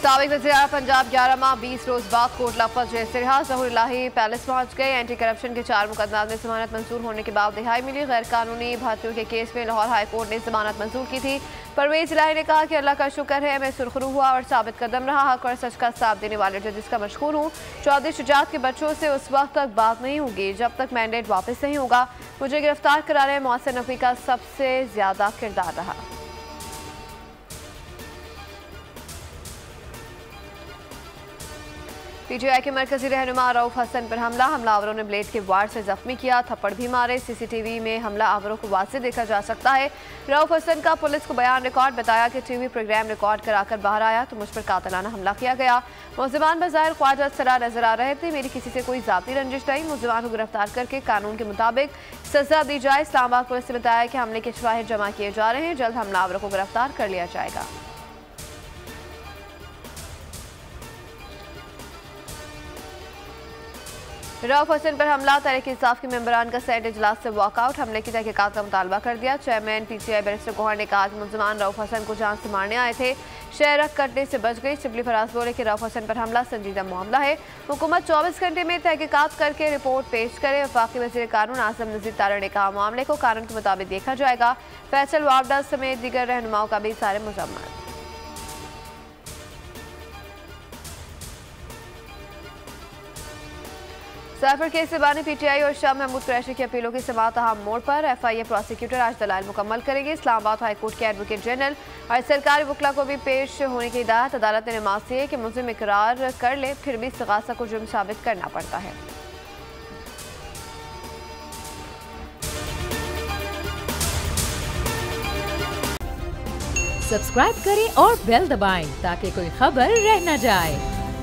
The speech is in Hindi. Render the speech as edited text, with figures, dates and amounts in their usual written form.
साबिक वज़ीर पंजाब 11 माह 20 रोज बाद कोटला फर्स्ट जेल से रिहा। ज़हूर इलाही पैलेस पहुंच गए। एंटी करप्शन के 4 मुकदमात में जमानत मंजूर होने के बाद रिहाई मिली। गैर कानूनी भर्तियों के केस में लाहौर हाई कोर्ट ने जमानत मंजूर की थी। परवेज इलाही ने कहा कि अल्लाह का शुक्र है मैं सुरखरू हुआ और साबित कदम रहा। हक और सच का साथ देने वाले जजिस का मशहूर हूँ। चौधरी शुजात के बच्चों से उस वक्त तक बात नहीं होगी जब तक मैंडेट वापस नहीं होगा। मुझे गिरफ्तार कराने में मौसर नकवी का सबसे ज्यादा किरदार रहा। पीटीआई के मरकजी रहनुमा रऊफ हसन पर हमलावरों ने ब्लेड के वार से जख्मी किया, थप्पड़ भी मारे। सीसीटीवी में हमलावरों को वाज़ेह देखा जा सकता है। रऊफ हसन का पुलिस को बयान रिकॉर्ड बताया कि टीवी प्रोग्राम रिकॉर्ड कराकर बाहर आया तो मुझ पर कातिलाना हमला किया गया। मुलजिमान बज़ाहिर ख्वाजा सरा नजर आ रहे थे। मेरी किसी से कोई जाती रंजिश नहीं। मुलजिमान को गिरफ्तार करके कानून के मुताबिक सजा दी जाए। इस्लामाबाद पुलिस ने बताया कि हमले के शवाहिद जमा किए जा रहे हैं। जल्द हमलावरों को गिरफ्तार कर लिया जाएगा। रऊफ हसन पर हमला। तहरीक-ए-इंसाफ के मेंबरान का सेनेट इजलास से वॉकआउट। हमले की तहकीकात का मुतालबा कर दिया। चेयरमैन पीटीआई बैरिस्टर गौहर ने कहा कि मुलजिमान रऊफ हसन को जान से मारने आए थे। शहरक कटने से बच गई। शिबली फराज बोले कि रऊफ हसन पर हमला संजीदा मामला है। हुकूमत 24 घंटे में तहकीकात करके रिपोर्ट पेश करे। वफाकी वज़ीर कानून आज़म नज़ीर तारड़ ने कहा मामले को कानून के मुताबिक देखा जाएगा। फैसल वावडा समेत दीगर रहनुमाओं का भी सारे मुजम्मत। साइफर केस से बानी पीटीआई और शाह महमूद कुरैशी की अपीलों की समाअत अहम मोड़ पर। एफआईए प्रोसिक्यूटर आज दलाइल मुकम्मल करेंगे। इस्लामाबाद हाई कोर्ट के एडवोकेट जनरल और सरकारी वकला को भी पेश होने की हिदायत। अदालत ने नमाज से कि मुल्जिम इकरार कर ले फिर भी इस्तिगासा को जुर्म साबित करना पड़ता है। सब्सक्राइब करें और बेल दबाएं ताकि कोई खबर रह न जाए।